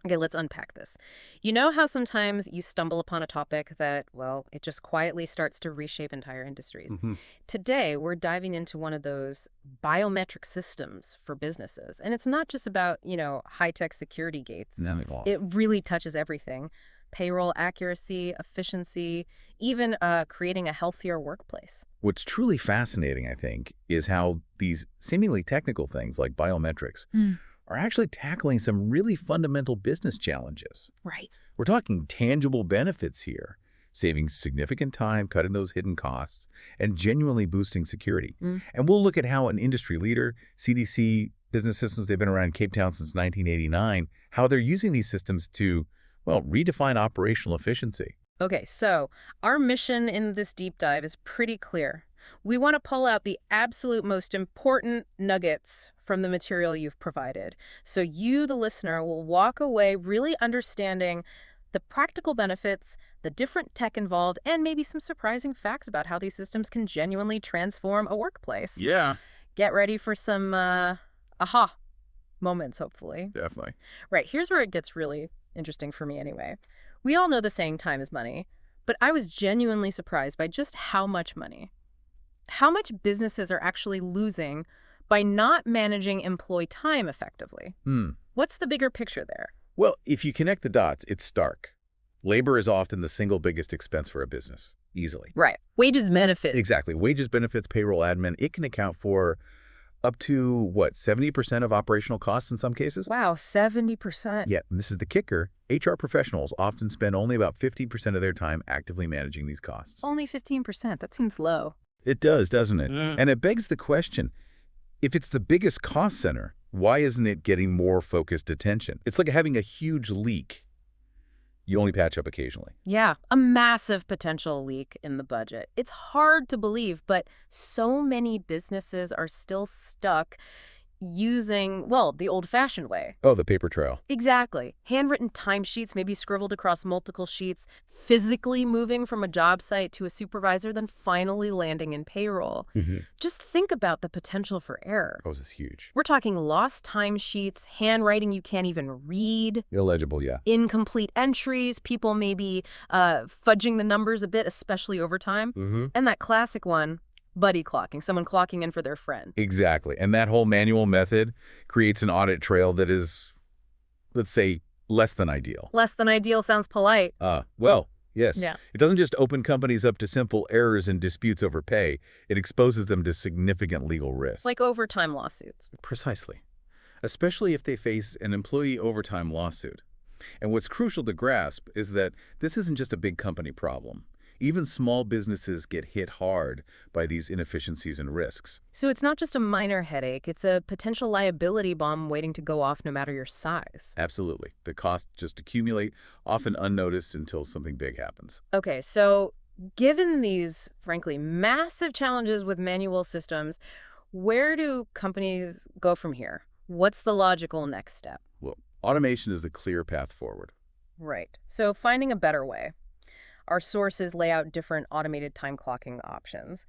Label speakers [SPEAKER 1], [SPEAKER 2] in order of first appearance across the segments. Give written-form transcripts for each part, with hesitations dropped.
[SPEAKER 1] Okay, let's unpack this. You know how sometimes you stumble upon a topic that, well, it just quietly starts to reshape entire industries?
[SPEAKER 2] Hmm.
[SPEAKER 1] Today, we're diving into one of those biometric systems for businesses. And it's not just about, high-tech security gates.
[SPEAKER 2] Not at all.
[SPEAKER 1] It really touches everything. Payroll accuracy, efficiency, even creating a healthier workplace.
[SPEAKER 2] What's truly fascinating, I think, is how these seemingly technical things like biometrics are actually tackling some really fundamental business challenges.
[SPEAKER 1] Right.
[SPEAKER 2] We're talking tangible benefits here, saving significant time, cutting those hidden costs, and genuinely boosting security.
[SPEAKER 1] Mm.
[SPEAKER 2] And we'll look at how an industry leader, CDC Business Systems, they've been around in Cape Town since 1989, how they're using these systems to, well, redefine operational efficiency.
[SPEAKER 1] Okay, so our mission in this deep dive is pretty clear. We want to pull out the absolute most important nuggets from the material you've provided. So you, the listener, will walk away really understanding the practical benefits, the different tech involved, and maybe some surprising facts about how these systems can genuinely transform a workplace.
[SPEAKER 2] Yeah,
[SPEAKER 1] Get ready for some aha moments, hopefully.
[SPEAKER 2] definitely.
[SPEAKER 1] Right, here's where it gets really interesting for me anyway. We all know the saying time is money, but I was genuinely surprised by just how much money. How much businesses are actually losing by not managing employee time effectively. What's the bigger picture there?
[SPEAKER 2] Well, if you connect the dots, it's stark. Labor is often the single biggest expense for a business, easily.
[SPEAKER 1] Right. Wages, benefits.
[SPEAKER 2] Exactly. Wages, benefits, payroll, admin, it can account for up to, what, 70% of operational costs in some cases?
[SPEAKER 1] Wow, 70%.
[SPEAKER 2] Yet, and this is the kicker, HR professionals often spend only about 50% of their time actively managing these costs.
[SPEAKER 1] Only 15%. That seems low.
[SPEAKER 2] It does, doesn't it? And it begs the question, if it's the biggest cost center, why isn't it getting more focused attention? It's like having a huge leak. You only patch up occasionally.
[SPEAKER 1] Yeah, a massive potential leak in the budget. It's hard to believe, but so many businesses are still stuck using, well, the old-fashioned way.
[SPEAKER 2] Oh, the paper trail.
[SPEAKER 1] Exactly. Handwritten timesheets, maybe scribbled across multiple sheets, physically moving from a job site to a supervisor, then finally landing in payroll. Just think about the potential for error.
[SPEAKER 2] Oh, this is huge.
[SPEAKER 1] We're talking lost timesheets, handwriting you can't even read,
[SPEAKER 2] Illegible, yeah.
[SPEAKER 1] incomplete entries, people maybe fudging the numbers a bit, especially over time. And that classic one, buddy clocking, someone clocking in for their friend.
[SPEAKER 2] Exactly. And that whole manual method creates an audit trail that is, let's say, less than ideal.
[SPEAKER 1] Less than ideal sounds polite.
[SPEAKER 2] Well, yes.
[SPEAKER 1] Yeah.
[SPEAKER 2] It doesn't just open companies up to simple errors and disputes over pay. It exposes them to significant legal risks.
[SPEAKER 1] Like overtime lawsuits.
[SPEAKER 2] Precisely. Especially if they face an employee overtime lawsuit. And what's crucial to grasp is that this isn't just a big company problem. Even small businesses get hit hard by these inefficiencies and risks.
[SPEAKER 1] So it's not just a minor headache, it's a potential liability bomb waiting to go off no matter your size.
[SPEAKER 2] Absolutely. The costs just accumulate, often unnoticed until something big happens.
[SPEAKER 1] Okay, so given these, frankly, massive challenges with manual systems, where do companies go from here? What's the logical next step?
[SPEAKER 2] Well, automation is the clear path forward.
[SPEAKER 1] Right. So finding a better way. Our sources lay out different automated time clocking options.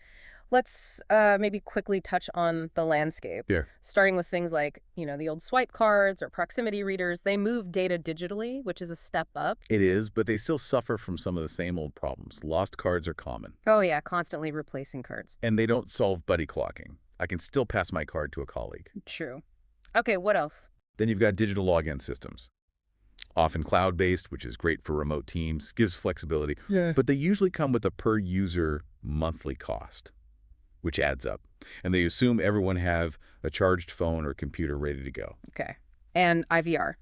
[SPEAKER 1] Let's maybe quickly touch on the landscape.
[SPEAKER 2] Here.
[SPEAKER 1] Starting with things like, the old swipe cards or proximity readers. They move data digitally, which is a step up.
[SPEAKER 2] It is, but they still suffer from some of the same old problems. Lost cards are common.
[SPEAKER 1] Oh, yeah, constantly replacing cards.
[SPEAKER 2] And they don't solve buddy clocking. I can still pass my card to a colleague.
[SPEAKER 1] True. Okay, what else?
[SPEAKER 2] Then you've got digital login systems. Often cloud-based, which is great for remote teams, gives flexibility. Yeah. But they usually come with a per-user monthly cost, which adds up. And they assume everyone have a charged phone or computer ready to go.
[SPEAKER 1] Okay. And IVR,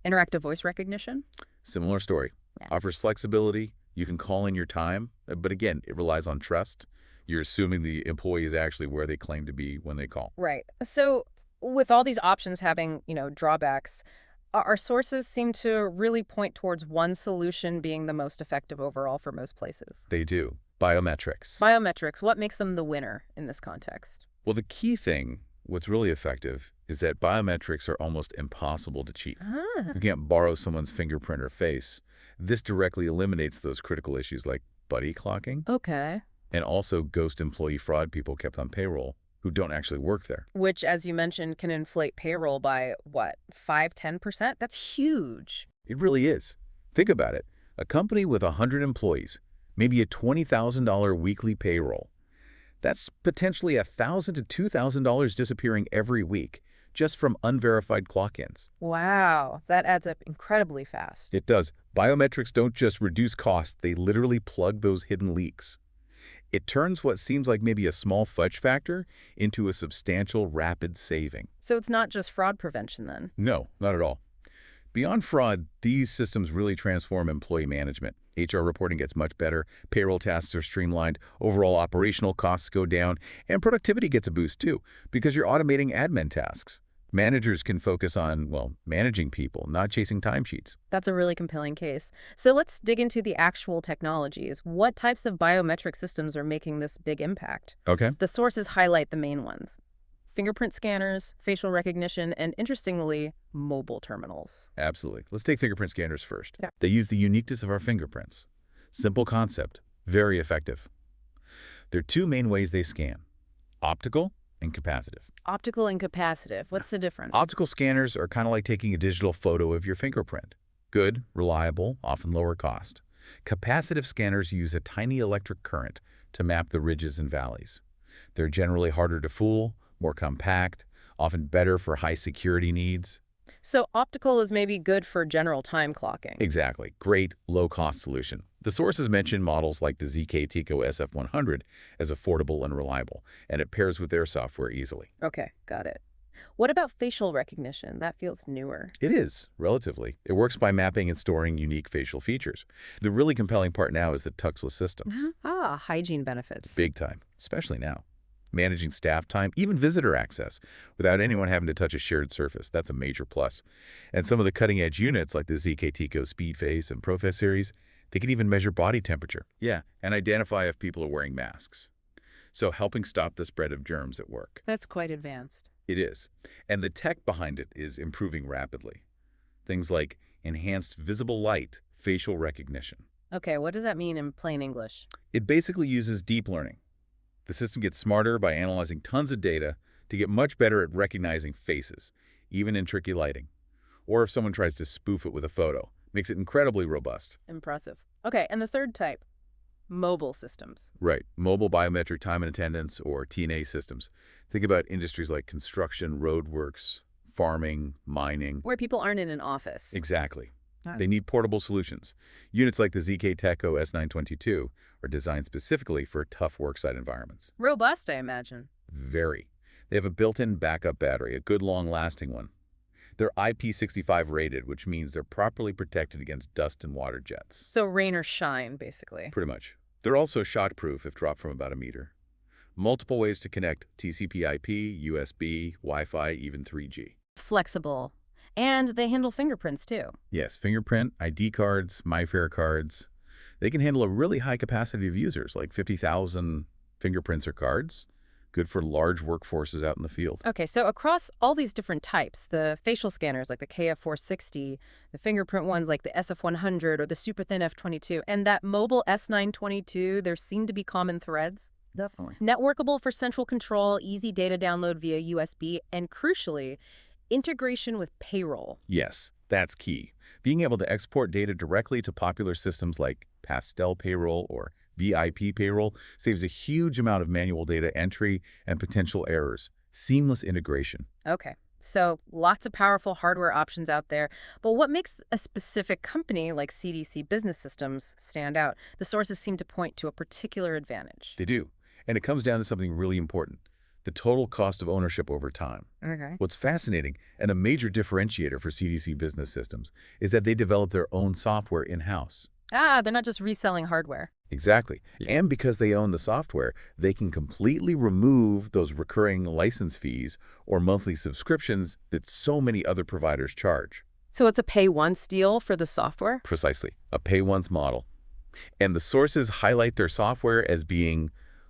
[SPEAKER 1] interactive voice recognition?
[SPEAKER 2] Similar story.
[SPEAKER 1] Yeah.
[SPEAKER 2] Offers flexibility. You can call in your time. But again, it relies on trust. You're assuming the employee is actually where they claim to be when they call.
[SPEAKER 1] Right. So with all these options having, drawbacks, our sources seem to really point towards one solution being the most effective overall for most places.
[SPEAKER 2] They do. Biometrics.
[SPEAKER 1] Biometrics, what makes them the winner in this context?
[SPEAKER 2] Well, the key thing, what's really effective, is that biometrics are almost impossible to cheat. You can't borrow someone's fingerprint or face. This directly eliminates those critical issues like buddy clocking.
[SPEAKER 1] Okay.
[SPEAKER 2] And also ghost employee fraud people kept on payroll who don't actually work there.
[SPEAKER 1] Which, as you mentioned, can inflate payroll by, what, 5–10%? That's huge.
[SPEAKER 2] It really is. Think about it. A company with 100 employees, maybe a $20,000 weekly payroll. That's potentially $1,000 to $2,000 disappearing every week just from unverified clock-ins.
[SPEAKER 1] Wow, that adds up incredibly fast.
[SPEAKER 2] It does. Biometrics don't just reduce costs, they literally plug those hidden leaks. It turns what seems like maybe a small fudge factor into a substantial rapid saving.
[SPEAKER 1] So it's not just fraud prevention then?
[SPEAKER 2] No, not at all. Beyond fraud, these systems really transform employee management. HR reporting gets much better, payroll tasks are streamlined, overall operational costs go down, and productivity gets a boost too, because you're automating admin tasks. Managers can focus on, well, managing people, not chasing timesheets.
[SPEAKER 1] That's a really compelling case. So let's dig into the actual technologies. What types of biometric systems are making this big impact?
[SPEAKER 2] Okay.
[SPEAKER 1] The sources highlight the main ones: fingerprint scanners, facial recognition, and interestingly, mobile terminals.
[SPEAKER 2] Absolutely. Let's take fingerprint scanners first.
[SPEAKER 1] Yeah.
[SPEAKER 2] They use the uniqueness of our fingerprints. Simple concept, very effective. There are two main ways they scan: optical and capacitive.
[SPEAKER 1] Optical and capacitive. What's the difference?
[SPEAKER 2] Optical scanners are kind of like taking a digital photo of your fingerprint. Good, reliable, often lower cost. Capacitive scanners use a tiny electric current to map the ridges and valleys. They're generally harder to fool, more compact, often better for high security needs.
[SPEAKER 1] So optical is maybe good for general time clocking.
[SPEAKER 2] Exactly. Great, low-cost solution. The sources mention models like the ZK-TICO SF100 as affordable and reliable, and it pairs with their software easily.
[SPEAKER 1] Okay, got it. What about facial recognition? That feels newer.
[SPEAKER 2] It is, relatively. It works by mapping and storing unique facial features. The really compelling part now is the touchless systems.
[SPEAKER 1] Ah, hygiene benefits.
[SPEAKER 2] Big time, especially now. Managing staff time, even visitor access, without anyone having to touch a shared surface. That's a major plus. And some of the cutting-edge units, like the ZK-TICO Speedface and ProFest series, they can even measure body temperature. Yeah, and identify if people are wearing masks. So helping stop the spread of germs at work.
[SPEAKER 1] That's quite advanced.
[SPEAKER 2] It is. And the tech behind it is improving rapidly. Things like enhanced visible light, facial recognition.
[SPEAKER 1] Okay, what does that mean in plain English?
[SPEAKER 2] It basically uses deep learning. The system gets smarter by analyzing tons of data to get much better at recognizing faces, even in tricky lighting. Or if someone tries to spoof it with a photo, makes it incredibly robust.
[SPEAKER 1] Impressive. Okay, and the third type, mobile systems.
[SPEAKER 2] Right. Mobile biometric time and attendance, or TNA systems. Think about industries like construction, roadworks, farming, mining.
[SPEAKER 1] Where people aren't in an office.
[SPEAKER 2] Exactly.
[SPEAKER 1] Ah.
[SPEAKER 2] They need portable solutions. Units like the ZK-TICO S922 are designed specifically for tough worksite environments.
[SPEAKER 1] Robust, I imagine.
[SPEAKER 2] Very. They have a built-in backup battery, a good long-lasting one. They're IP65 rated, which means they're properly protected against dust and water jets.
[SPEAKER 1] So rain or shine, basically.
[SPEAKER 2] Pretty much. They're also shock-proof if dropped from about a meter. Multiple ways to connect: TCP/IP, USB, Wi-Fi, even 3G.
[SPEAKER 1] Flexible. And they handle fingerprints, too.
[SPEAKER 2] Yes, fingerprint, ID cards, MyFair cards. They can handle a really high capacity of users, like 50,000 fingerprints or cards. Good for large workforces out in the field.
[SPEAKER 1] Okay, so across all these different types, the facial scanners like the KF460, the fingerprint ones like the SF100 or the super thin F22, and that mobile S922, there seem to be common threads.
[SPEAKER 2] Definitely.
[SPEAKER 1] Networkable for central control, easy data download via USB, and crucially, integration with payroll.
[SPEAKER 2] Yes, that's key. Being able to export data directly to popular systems like Pastel Payroll or VIP Payroll saves a huge amount of manual data entry and potential errors. Seamless integration.
[SPEAKER 1] Okay, so lots of powerful hardware options out there, but what makes a specific company like CDC Business Systems stand out? The sources seem to point to a particular advantage.
[SPEAKER 2] They do. And it comes down to something really important: the total cost of ownership over time.
[SPEAKER 1] Okay.
[SPEAKER 2] What's fascinating and a major differentiator for CDC Business Systems is that they develop their own software in-house.
[SPEAKER 1] Ah, they're not just reselling hardware.
[SPEAKER 2] Exactly. And because they own the software, they can completely remove those recurring license fees or monthly subscriptions that so many other providers charge.
[SPEAKER 1] So it's a pay-once deal for the software?
[SPEAKER 2] Precisely. A pay-once model. And the sources highlight their software as being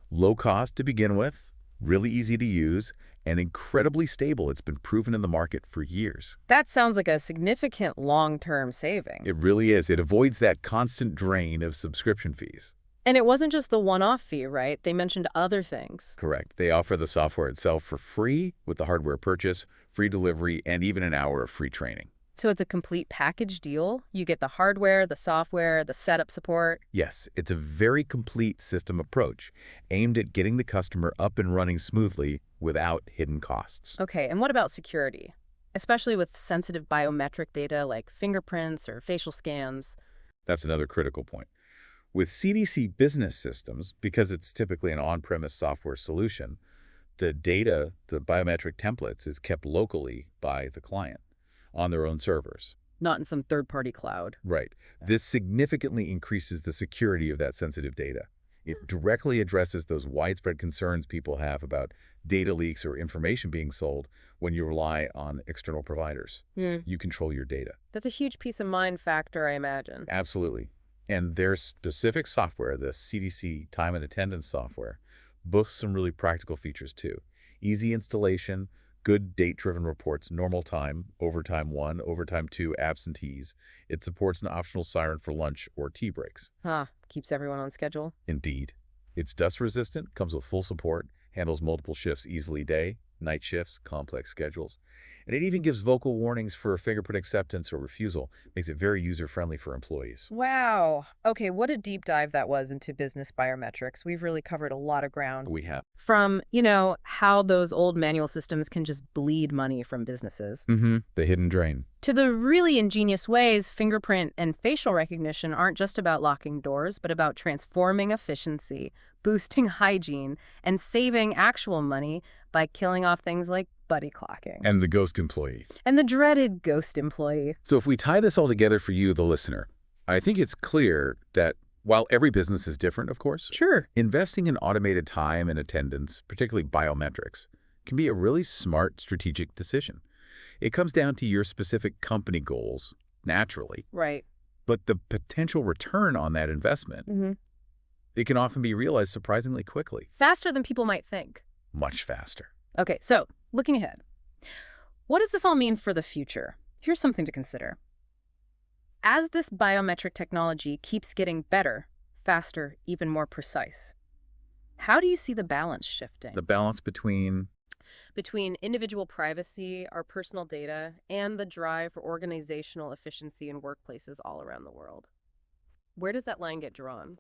[SPEAKER 2] low cost to begin with, really easy to use, and incredibly stable. It's been proven in the market for years.
[SPEAKER 1] That sounds like a significant long-term saving.
[SPEAKER 2] It really is. It avoids that constant drain of subscription fees.
[SPEAKER 1] And it wasn't just the one-off fee, right? They mentioned other things.
[SPEAKER 2] Correct. They offer the software itself for free with the hardware purchase, free delivery, and even an hour of free training.
[SPEAKER 1] So it's a complete package deal? You get the hardware, the software, the setup support?
[SPEAKER 2] Yes, it's a very complete system approach aimed at getting the customer up and running smoothly without hidden costs.
[SPEAKER 1] Okay, and what about security? Especially with sensitive biometric data like fingerprints or facial scans.
[SPEAKER 2] That's another critical point. With CDC business systems, because it's typically an on-premise software solution, the data, the biometric templates, is kept locally by the client on their own servers.
[SPEAKER 1] Not in some third-party cloud.
[SPEAKER 2] Right. This significantly increases the security of that sensitive data. It directly addresses those widespread concerns people have about data leaks or information being sold when you rely on external providers.
[SPEAKER 1] Hmm.
[SPEAKER 2] You control your data.
[SPEAKER 1] That's a huge peace of mind factor, I imagine.
[SPEAKER 2] Absolutely. And their specific software, the CDC time and attendance software, boasts some really practical features too. Easy installation, good date-driven reports, normal time, overtime 1, overtime 2, absentees. It supports an optional siren for lunch or tea breaks.
[SPEAKER 1] Keeps everyone on schedule.
[SPEAKER 2] Indeed. It's dust-resistant, comes with full support, handles multiple shifts easily day, night shifts, complex schedules. And it even gives vocal warnings for fingerprint acceptance or refusal, makes it very user-friendly for employees.
[SPEAKER 1] Wow. Okay, what a deep dive that was into business biometrics. We've really covered a lot of ground.
[SPEAKER 2] We have.
[SPEAKER 1] From, how those old manual systems can just bleed money from businesses,
[SPEAKER 2] The hidden drain.
[SPEAKER 1] to the really ingenious ways fingerprint and facial recognition aren't just about locking doors, but about transforming efficiency, boosting hygiene, and saving actual money by killing off things like buddy clocking.
[SPEAKER 2] And the ghost employee.
[SPEAKER 1] And the dreaded ghost employee.
[SPEAKER 2] So if we tie this all together for you, the listener, I think it's clear that while every business is different, of course,
[SPEAKER 1] Sure.
[SPEAKER 2] investing in automated time and attendance, particularly biometrics, can be a really smart strategic decision. It comes down to your specific company goals, naturally,
[SPEAKER 1] Right.
[SPEAKER 2] but the potential return on that investment, it can often be realized surprisingly quickly,
[SPEAKER 1] Faster than people might think.
[SPEAKER 2] much faster.
[SPEAKER 1] Okay, so looking ahead, what does this all mean for the future? Here's something to consider. As this biometric technology keeps getting better, faster, even more precise, how do you see the balance shifting
[SPEAKER 2] The balance between
[SPEAKER 1] between individual privacy, our personal data, and the drive for organizational efficiency in workplaces all around the world? Where does that line get drawn?